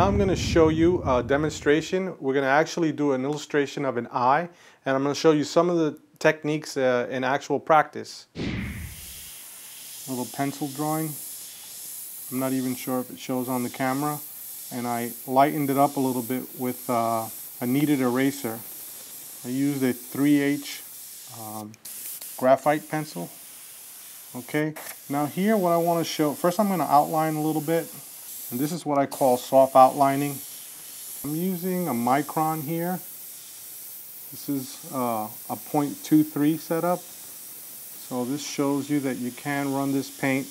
Now I'm going to show you a demonstration. We're going to actually do an illustration of an eye, and I'm going to show you some of the techniques in actual practice. A little pencil drawing. I'm not even sure if it shows on the camera, and I lightened it up a little bit with a kneaded eraser. I used a 3H graphite pencil. Okay, now here what I want to show, first I'm going to outline a little bit, and this is what I call soft outlining. I'm using a micron here. This is a 0.23 setup, so this shows you that you can run this paint.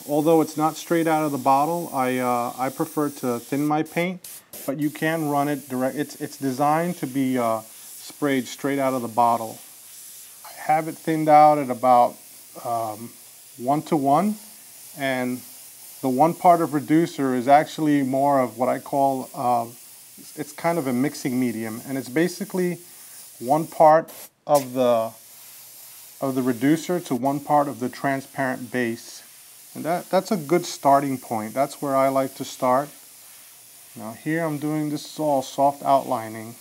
Although it's not straight out of the bottle, I prefer to thin my paint, but you can run it direct. It's designed to be sprayed straight out of the bottle. I have it thinned out at about 1:1, and the one part of reducer is actually more of what I call it's kind of a mixing medium, and it's basically 1 part of the reducer to 1 part of the transparent base, and that's a good starting point. That's where I like to start. Now here I'm doing, this is all soft outlining.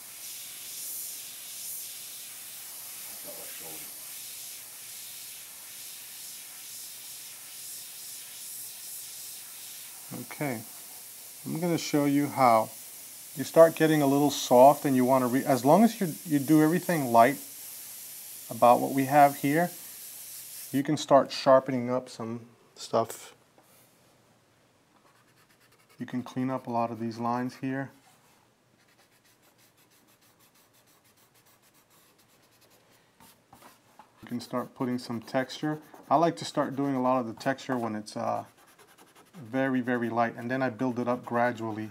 Okay, I'm going to show you how you start getting a little soft, and you want to, as long as you do everything light about what we have here, you can start sharpening up some stuff. You can clean up a lot of these lines here. You can start putting some texture. I like to start doing a lot of the texture when it's very, very light, and then I build it up gradually.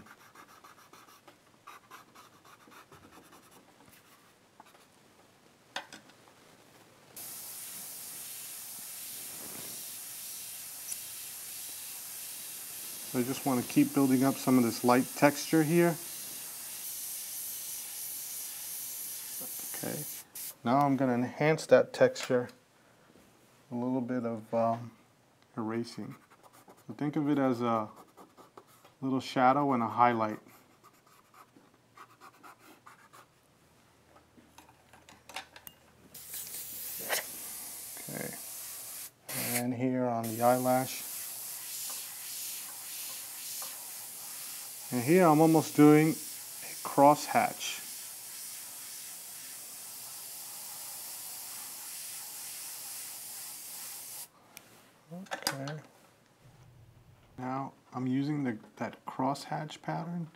So I just want to keep building up some of this light texture here. Okay, now I'm going to enhance that texture with a little bit of erasing. So think of it as a little shadow and a highlight. Okay, and here on the eyelash. And here I'm almost doing a cross hatch. Okay. Now I'm using that crosshatch pattern,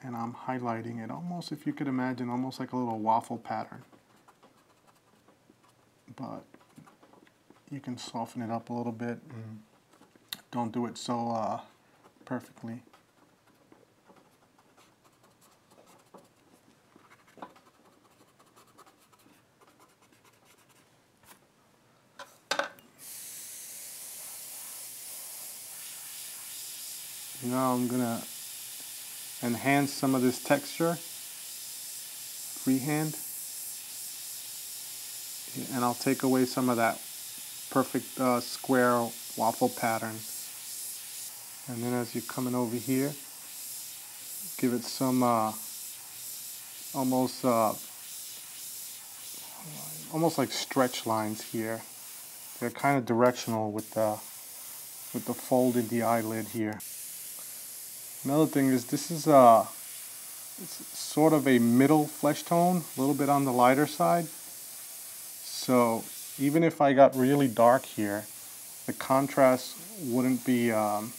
and I'm highlighting it almost, if you could imagine, almost like a little waffle pattern. But you can soften it up a little bit and don't do it so perfectly. Now I'm going to enhance some of this texture freehand, and I'll take away some of that perfect square waffle pattern. And then as you're coming over here, give it some almost like stretch lines here. They're kind of directional with the fold in the eyelid here. Another thing is, this is it's sort of a middle flesh tone, a little bit on the lighter side. So even if I got really dark here, the contrast wouldn't be, it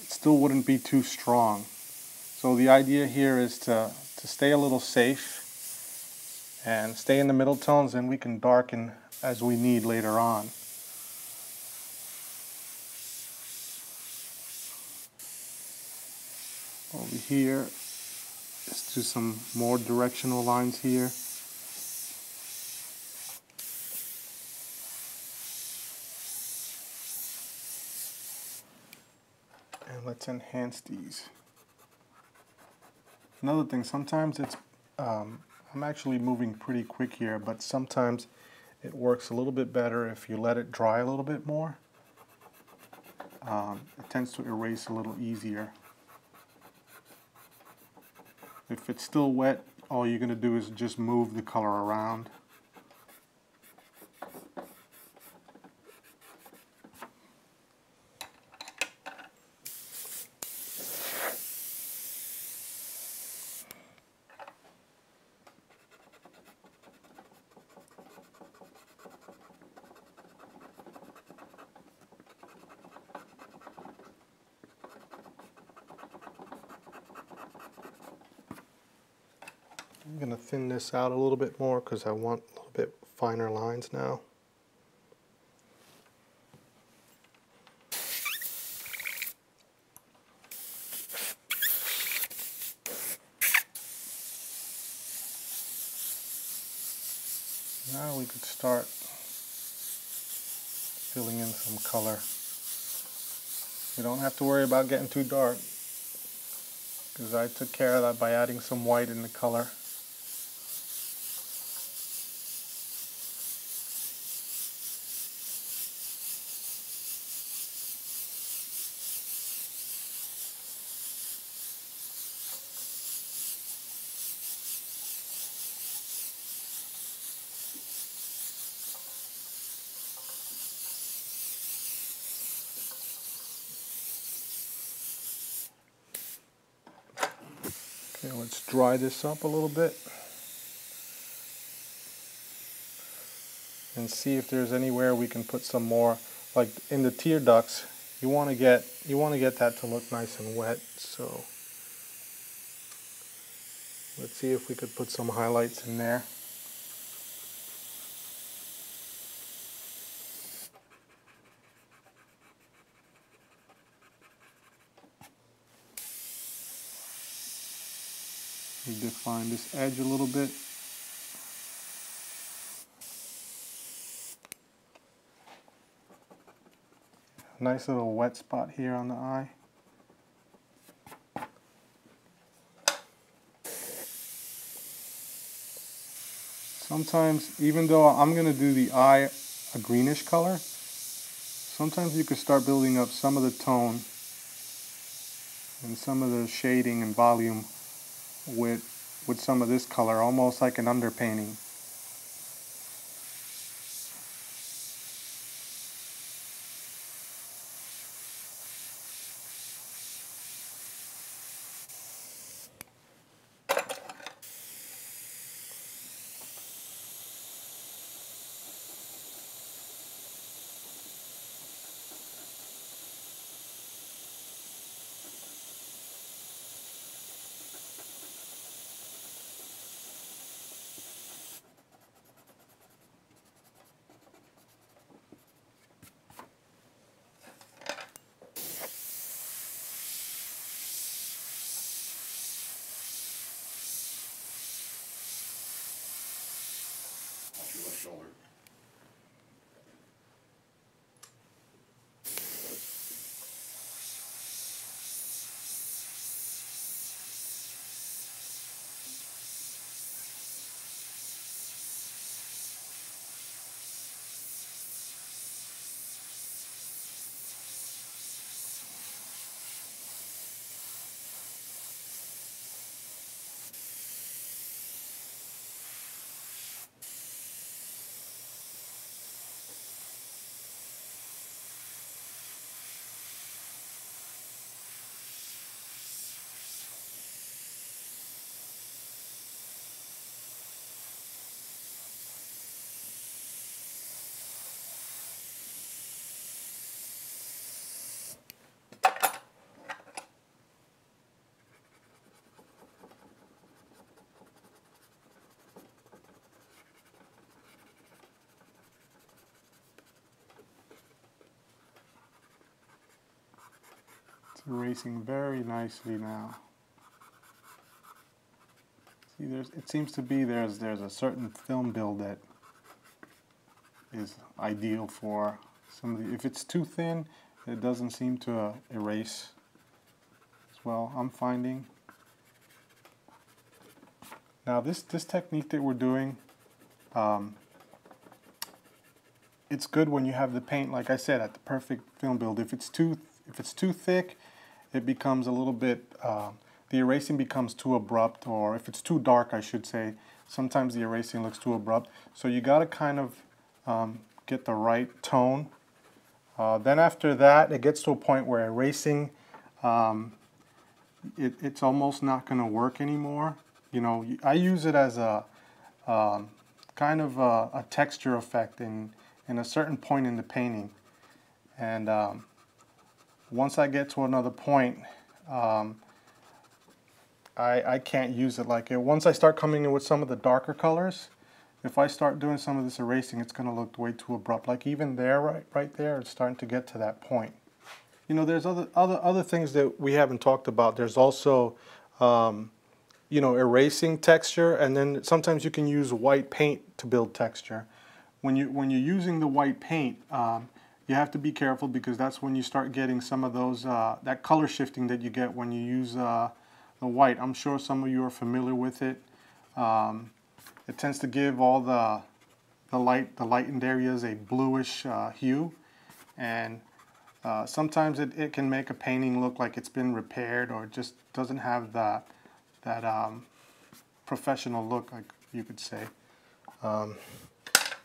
still wouldn't be too strong. So the idea here is to stay a little safe and stay in the middle tones, and we can darken as we need later on. Over here, let's do some more directional lines here. And let's enhance these. Another thing, sometimes it's, I'm actually moving pretty quick here, but sometimes it works a little bit better if you let it dry a little bit more. It tends to erase a little easier. If it's still wet, all you're going to do is just move the color around. I'm going to thin this out a little bit more because I want a little bit finer lines now. Now we could start filling in some color. You don't have to worry about getting too dark, because I took care of that by adding some white in the color. Okay, let's dry this up a little bit and see if there's anywhere we can put some more, like in the tear ducts. You want to get that to look nice and wet. So let's see if we could put some highlights in there. We define this edge a little bit. Nice little wet spot here on the eye. Sometimes, even though I'm going to do the eye a greenish color, sometimes you could start building up some of the tone and some of the shading and volume with some of this color, almost like an underpainting. Shoulder. Erasing very nicely now. See, it seems to be there's a certain film build that is ideal for some of the. If it's too thin, it doesn't seem to erase as well, I'm finding. Now this technique that we're doing, it's good when you have the paint, like I said, at the perfect film build. If it's too thick, it becomes a little bit, the erasing becomes too abrupt, or if it's too dark, I should say. Sometimes the erasing looks too abrupt. So you got to kind of get the right tone. Then after that, it gets to a point where erasing, it's almost not going to work anymore. You know, I use it as a kind of a texture effect in a certain point in the painting. And once I get to another point, I can't use it like it. Once I start coming in with some of the darker colors, if I start doing some of this erasing, it's going to look way too abrupt. Like even there, right there, it's starting to get to that point. You know, there's other things that we haven't talked about. There's also, you know, erasing texture, and then sometimes you can use white paint to build texture. When you're using the white paint, you have to be careful, because that's when you start getting some of those that color shifting that you get when you use the white. I'm sure some of you are familiar with it. It tends to give all the lightened areas a bluish hue, and sometimes it can make a painting look like it's been repaired, or just doesn't have that professional look, like you could say.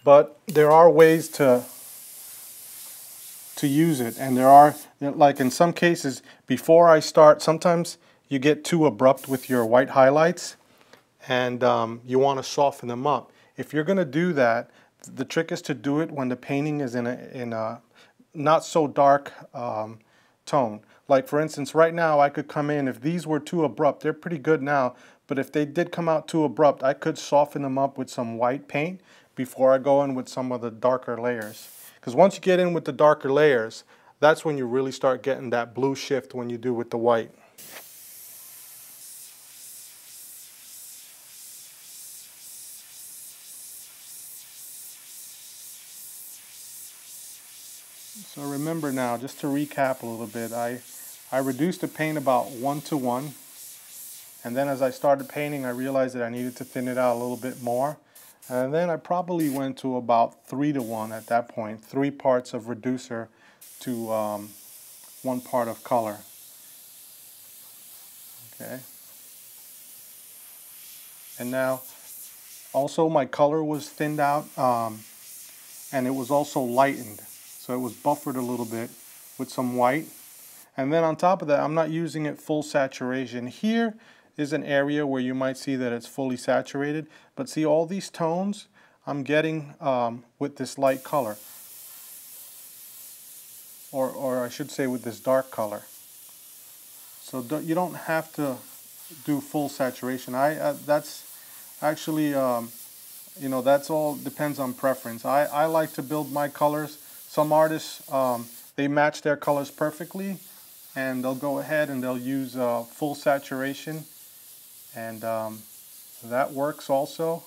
But there are ways to use it, and there are, like in some cases, before I start, sometimes you get too abrupt with your white highlights, and you want to soften them up. If you're going to do that, the trick is to do it when the painting is in a not so dark tone. Like for instance, right now I could come in, if these were too abrupt, they're pretty good now, but if they did come out too abrupt, I could soften them up with some white paint before I go in with some of the darker layers. Because once you get in with the darker layers, that's when you really start getting that blue shift when you do with the white. So remember now, just to recap a little bit, I reduced the paint about 1:1, and then as I started painting, I realized that I needed to thin it out a little bit more, and then I probably went to about 3:1 at that point, 3 parts of reducer to 1 part of color. Okay. And now, also my color was thinned out, and it was also lightened. So it was buffered a little bit with some white. And then on top of that, I'm not using it full saturation. Here is an area where you might see that it's fully saturated. But see, all these tones I'm getting with this light color. Or I should say with this dark color. So you don't have to do full saturation. That's actually, you know, that's all depends on preference. I like to build my colors. Some artists, they match their colors perfectly, and they'll go ahead and they'll use full saturation, and that works also.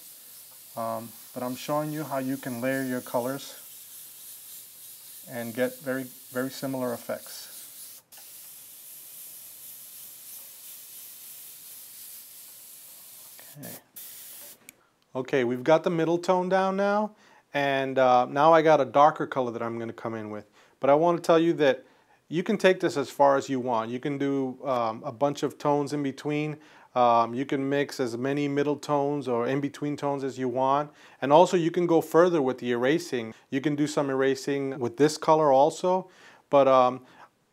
But I'm showing you how you can layer your colors and get very, very similar effects. Okay, we've got the middle tone down now, and now I got a darker color that I'm going to come in with. But I want to tell you that you can take this as far as you want. You can do a bunch of tones in between. You can mix as many middle tones or in-between tones as you want. And also you can go further with the erasing. You can do some erasing with this color also. But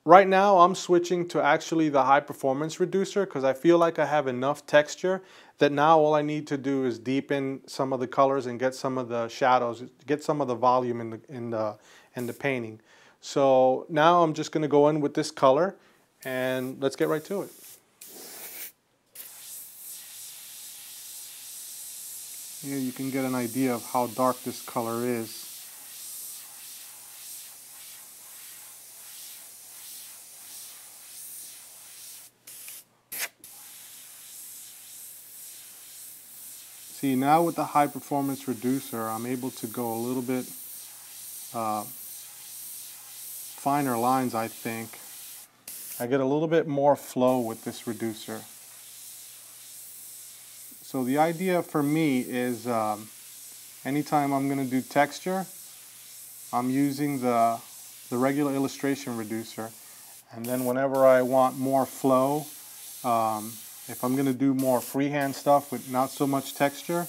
right now I'm switching to actually the high performance reducer, because I feel like I have enough texture that now all I need to do is deepen some of the colors and get some of the shadows, get some of the volume in the painting. So now I'm just going to go in with this color, and let's get right to it. Here you can get an idea of how dark this color is. See, now with the high performance reducer, I'm able to go a little bit finer lines, I think. I get a little bit more flow with this reducer. So the idea for me is anytime I'm going to do texture, I'm using the regular illustration reducer. And then whenever I want more flow, If I'm going to do more freehand stuff with not so much texture,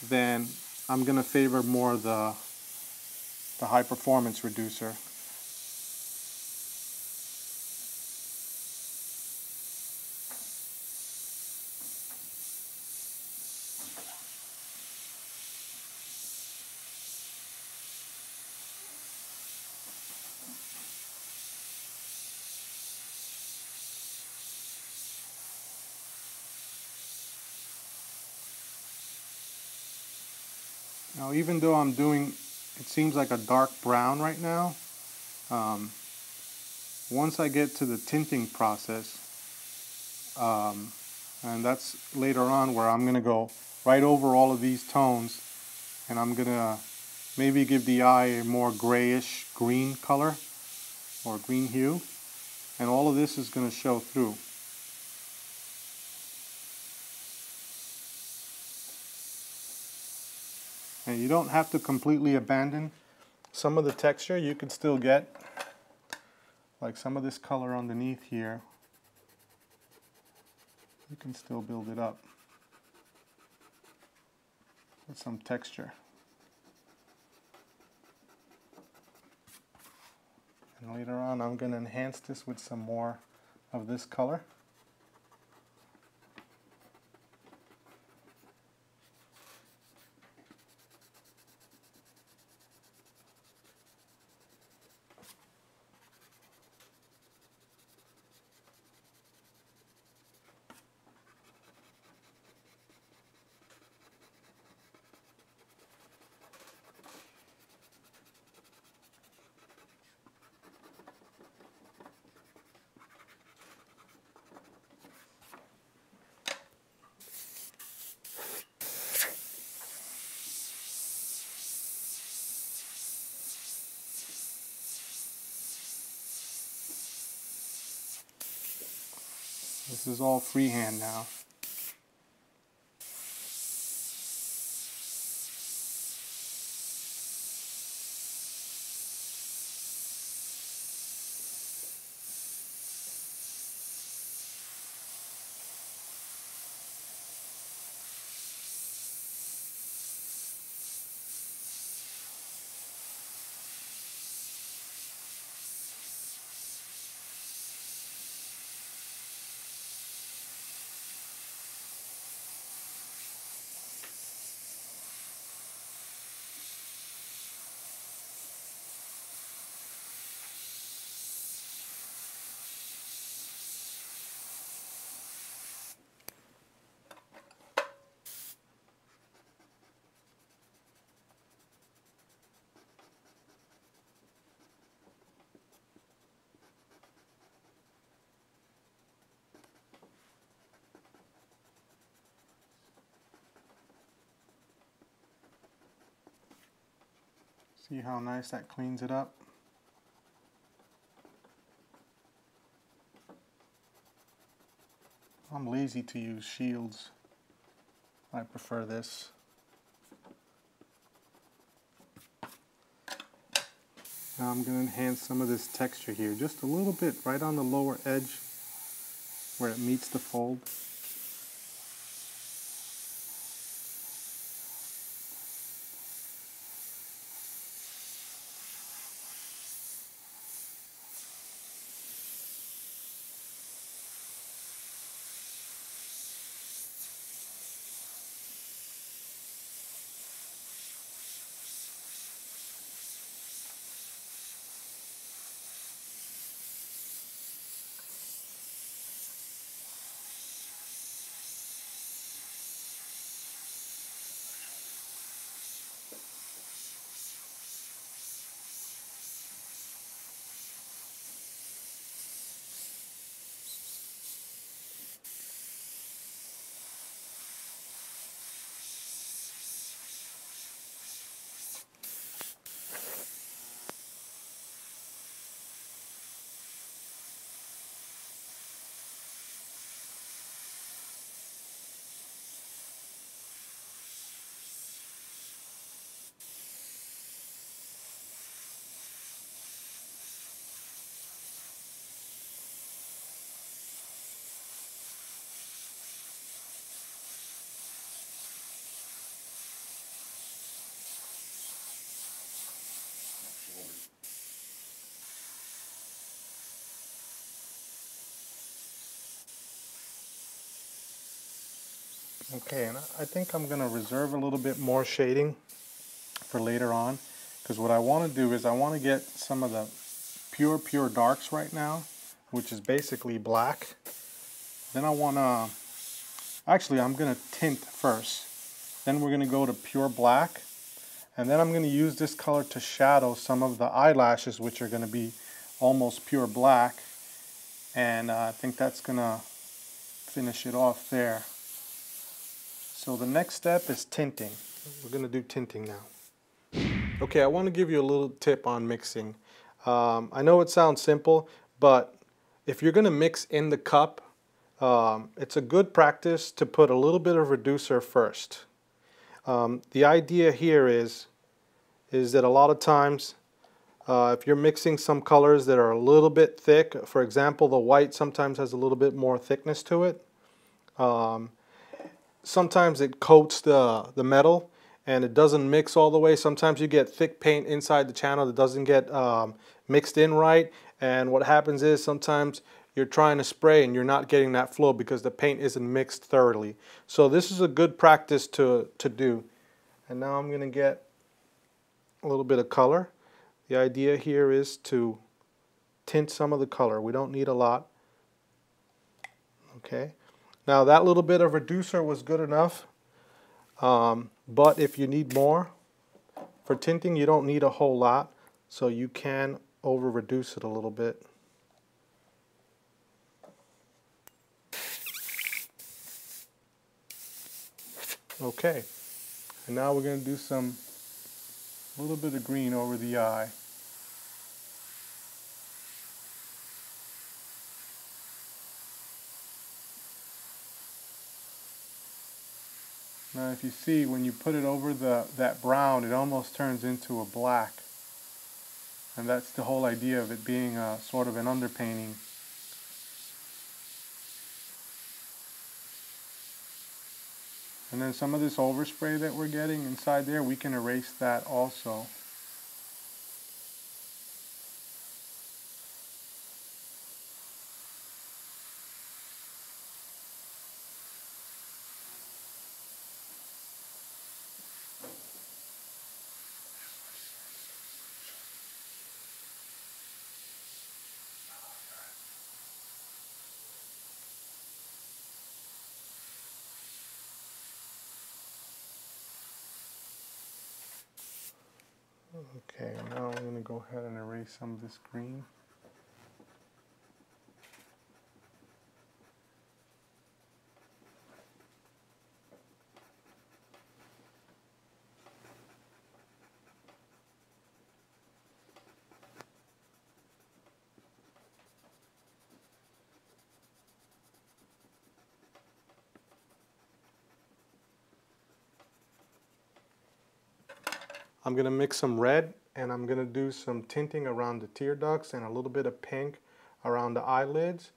then I'm going to favor more the high performance reducer. Now, even though I'm doing, it seems like a dark brown right now, once I get to the tinting process, and that's later on where I'm going to go right over all of these tones, and I'm going to maybe give the eye a more grayish green color or green hue, and all of this is going to show through. And you don't have to completely abandon some of the texture. You can still get like some of this color underneath here. You can still build it up with some texture. And later on I'm going to enhance this with some more of this color. This is all freehand now. See how nice that cleans it up? I'm lazy to use shields. I prefer this. Now I'm going to enhance some of this texture here, just a little bit right on the lower edge where it meets the fold. Okay, and I think I'm going to reserve a little bit more shading for later on, because what I want to do is I want to get some of the pure darks right now, which is basically black. Then I want to, actually I'm going to tint first. Then we're going to go to pure black. And then I'm going to use this color to shadow some of the eyelashes, which are going to be almost pure black. And I think that's going to finish it off there. So the next step is tinting. We're going to do tinting now. Okay, I want to give you a little tip on mixing. I know it sounds simple, but if you're going to mix in the cup, it's a good practice to put a little bit of reducer first. The idea here is that a lot of times if you're mixing some colors that are a little bit thick, for example, the white sometimes has a little bit more thickness to it. Sometimes it coats the metal and it doesn't mix all the way. Sometimes you get thick paint inside the channel that doesn't get mixed in right, and what happens is sometimes you're trying to spray and you're not getting that flow because the paint isn't mixed thoroughly. So this is a good practice to do. And now I'm going to get a little bit of color. The idea here is to tint some of the color. We don't need a lot. Okay. Now that little bit of reducer was good enough, but if you need more for tinting, you don't need a whole lot, so you can over reduce it a little bit. Okay, and now we're going to do a little bit of green over the eye. Now if you see, when you put it over that brown, it almost turns into a black. And that's the whole idea of it being sort of an underpainting. And then some of this overspray that we're getting inside there, we can erase that also. Okay, now I'm going to go ahead and erase some of this green. I'm going to mix some red, and I'm going to do some tinting around the tear ducts and a little bit of pink around the eyelids,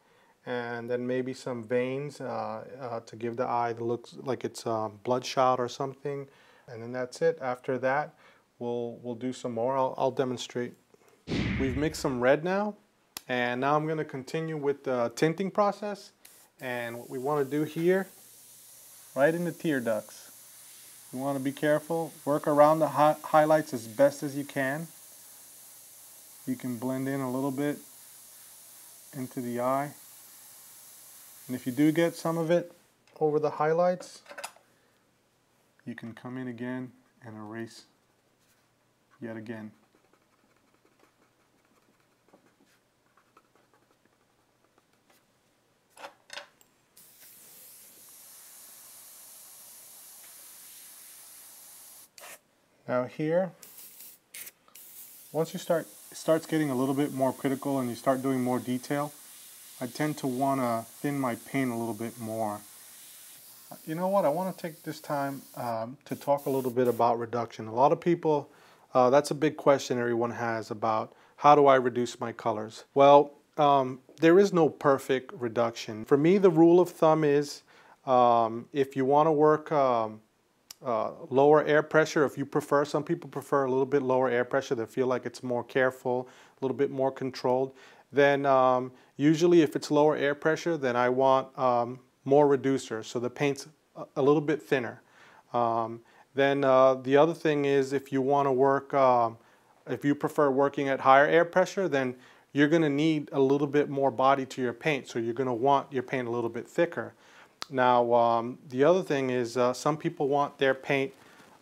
and then maybe some veins to give the eye the look like it's bloodshot or something. And then that's it. After that, we'll do some more. I'll demonstrate. We've mixed some red now, and now I'm going to continue with the tinting process. And what we want to do here, right in the tear ducts, you want to be careful. Work around the highlights as best as you can. You can blend in a little bit into the eye. And if you do get some of it over the highlights, you can come in again and erase yet again. Now here, once you it starts getting a little bit more critical and you start doing more detail, I tend to want to thin my paint a little bit more. You know what, I want to take this time to talk a little bit about reduction. A lot of people, that's a big question everyone has about how do I reduce my colors. Well, there is no perfect reduction. For me, the rule of thumb is if you want to work lower air pressure, if you prefer, some people prefer a little bit lower air pressure, they feel like it's more careful, a little bit more controlled, then usually if it's lower air pressure, then I want more reducer, so the paint's a little bit thinner. Then the other thing is, if you want to work, if you prefer working at higher air pressure, then you're going to need a little bit more body to your paint. So you're going to want your paint a little bit thicker. Now, the other thing is, some people want their paint,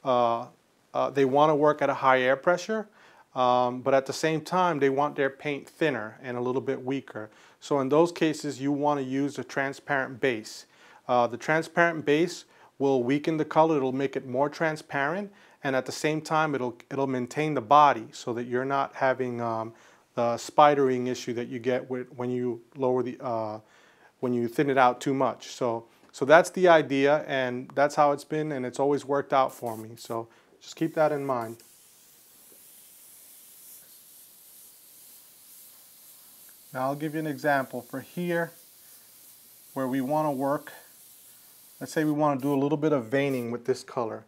they want to work at a high air pressure, but at the same time, they want their paint thinner and a little bit weaker. So in those cases, you want to use a transparent base. The transparent base will weaken the color, it'll make it more transparent, and at the same time, it'll maintain the body so that you're not having the spidering issue that you get when you lower the when you thin it out too much. So that's the idea, and that's how it's been, and it's always worked out for me. So just keep that in mind. Now I'll give you an example for here where we want to work. Let's say we want to do a little bit of veining with this color.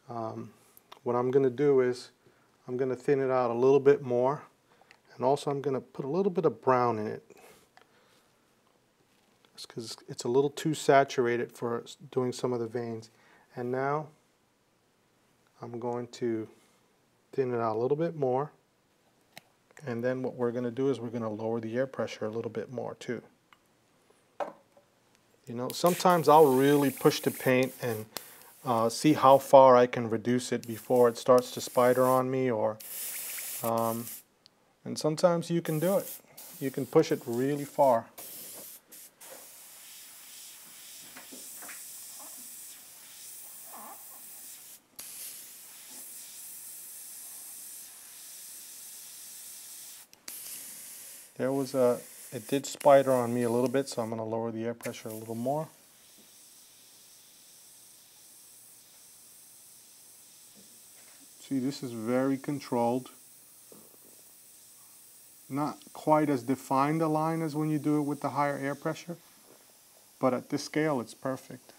What I'm going to do is I'm going to thin it out a little bit more, and also I'm going to put a little bit of brown in it, just because it's a little too saturated for doing some of the veins. And now I'm going to thin it out a little bit more, and then what we're going to do is we're going to lower the air pressure a little bit more too. You know, sometimes I'll really push the paint and see how far I can reduce it before it starts to spider on me, or and sometimes you can do it. You can push it really far. It did spider on me a little bit, so I'm going to lower the air pressure a little more. See, this is very controlled. Not quite as defined a line as when you do it with the higher air pressure, but at this scale it's perfect.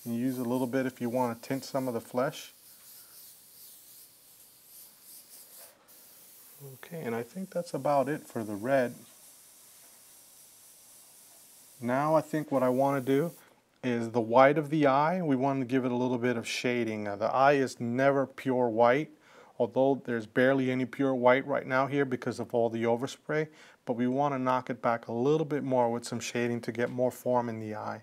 You use a little bit if you want to tint some of the flesh. Okay, and I think that's about it for the red. Now I think what I want to do is the white of the eye. We want to give it a little bit of shading. The eye is never pure white, although there's barely any pure white right now here because of all the overspray, but we want to knock it back a little bit more with some shading to get more form in the eye.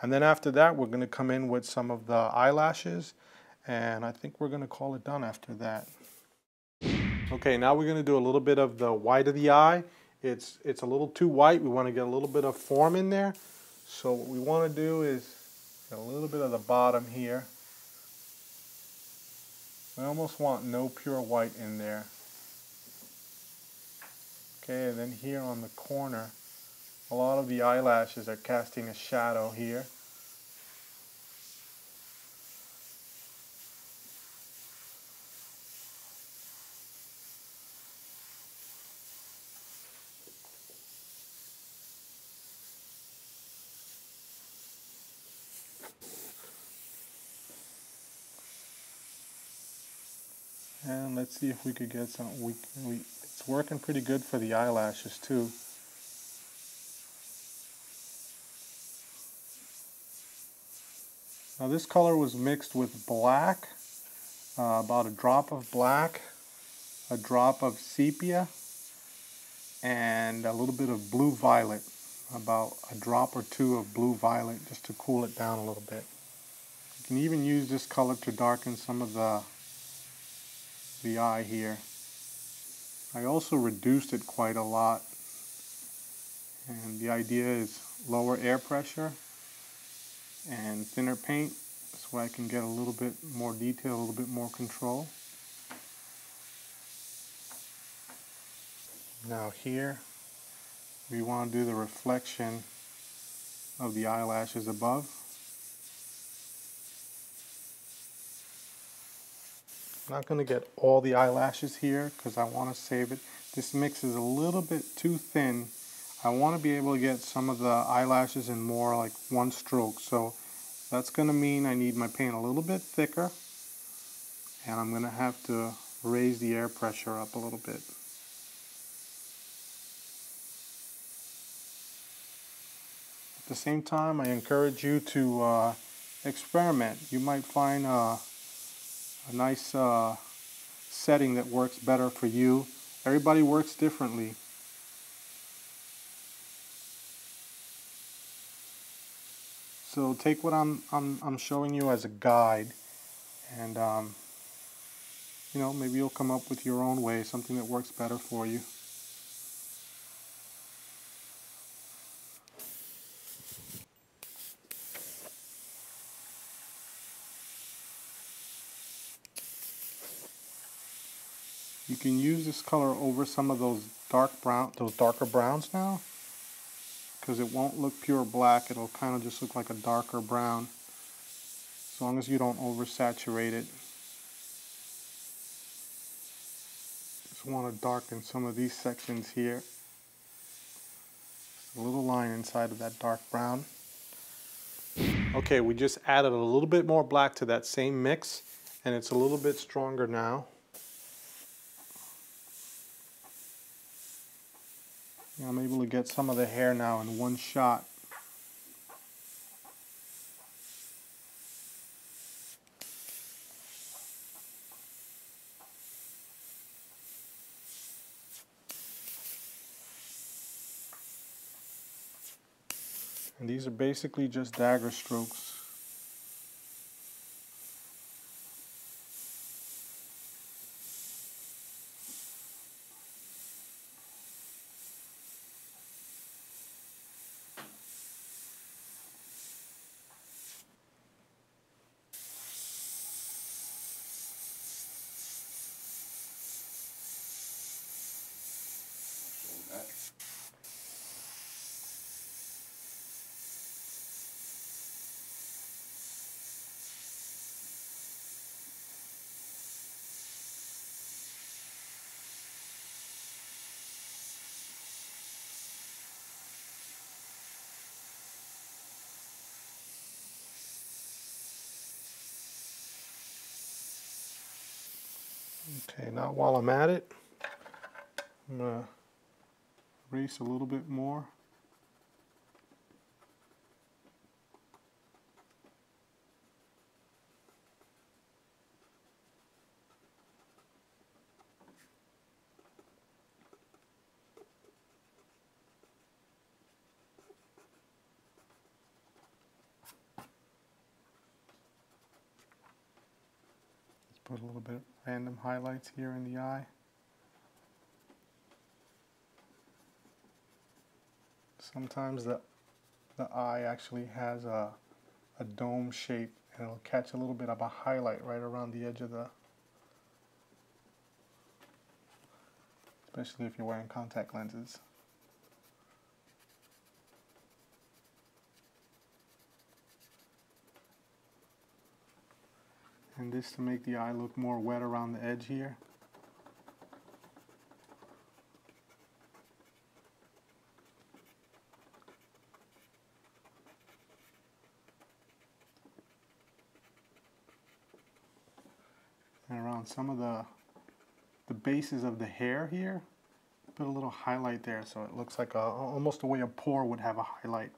And then after that, we're going to come in with some of the eyelashes, and I think we're going to call it done after that. Okay, now we're going to do a little bit of the white of the eye. It's a little too white. We want to get a little bit of form in there. So what we want to do is get a little bit of the bottom here. We almost want no pure white in there. Okay, and then here on the corner, a lot of the eyelashes are casting a shadow here. And let's see if we could get some, it's working pretty good for the eyelashes too. Now this color was mixed with black, about a drop of black, a drop of sepia, and a little bit of blue violet, about a drop or two of blue violet just to cool it down a little bit. You can even use this color to darken some of the eye here. I also reduced it quite a lot, and the idea is lower air pressure and thinner paint so I can get a little bit more detail, a little bit more control. Now here we want to do the reflection of the eyelashes above. I'm not going to get all the eyelashes here because I want to save it. This mix is a little bit too thin. I want to be able to get some of the eyelashes in more like one stroke. So that's going to mean I need my paint a little bit thicker, and I'm going to have to raise the air pressure up a little bit. At the same time, I encourage you to experiment. You might find a nice setting that works better for you. Everybody works differently. So take what I'm showing you as a guide, and you know, maybe you'll come up with your own way, something that works better for you. You can use this color over some of those darker browns now, because it won't look pure black. It'll kind of just look like a darker brown, as long as you don't oversaturate it. Just want to darken some of these sections here. Just a little line inside of that dark brown. Okay, we just added a little bit more black to that same mix, and it's a little bit stronger now. I'm able to get some of the hair now in one shot. And these are basically just dagger strokes. Okay, now while I'm at it, I'm going to erase a little bit more. Put a little bit of random highlights here in the eye. Sometimes the eye actually has a dome shape, and it'll catch a little bit of a highlight right around the edge of the, especially if you're wearing contact lenses. And this to make the eye look more wet around the edge here. And around some of the bases of the hair here, put a little highlight there so it looks like almost the way a pore would have a highlight.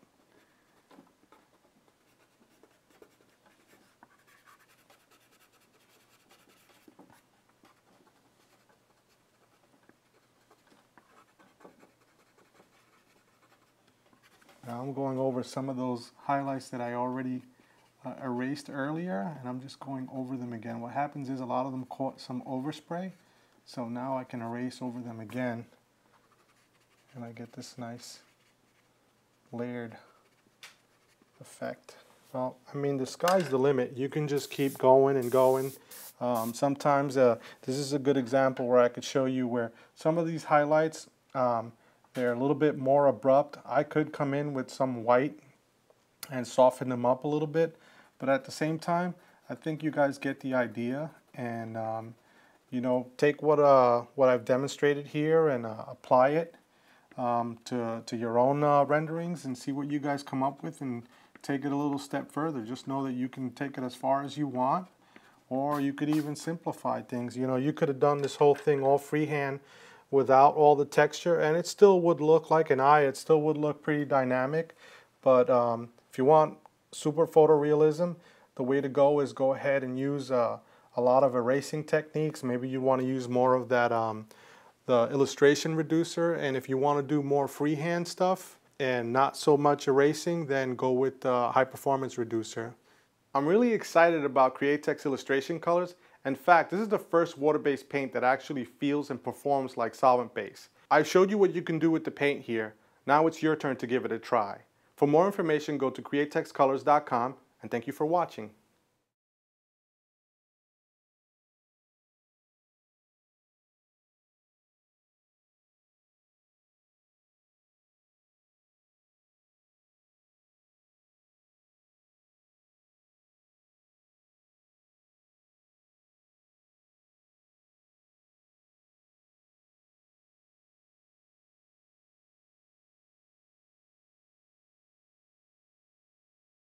Now I'm going over some of those highlights that I already erased earlier, and I'm just going over them again. What happens is a lot of them caught some overspray, so now I can erase over them again, and I get this nice layered effect. Well, I mean, the sky's the limit. You can just keep going and going. Sometimes this is a good example where I could show you where some of these highlights, they're a little bit more abrupt. I could come in with some white and soften them up a little bit, but at the same time, I think you guys get the idea. And you know, take what I've demonstrated here and apply it to your own renderings and see what you guys come up with, and take it a little step further. Just know that you can take it as far as you want, or you could even simplify things. You know, you could have done this whole thing all freehand without all the texture, and it still would look like an eye. It still would look pretty dynamic. But if you want super photorealism, the way to go is go ahead and use a lot of erasing techniques. Maybe you want to use more of that the illustration reducer, and if you want to do more freehand stuff and not so much erasing, then go with the high performance reducer. I'm really excited about Createx illustration colors. In fact, this is the first water-based paint that actually feels and performs like solvent-based. I showed you what you can do with the paint here. Now it's your turn to give it a try. For more information, go to createxcolors.com, and thank you for watching.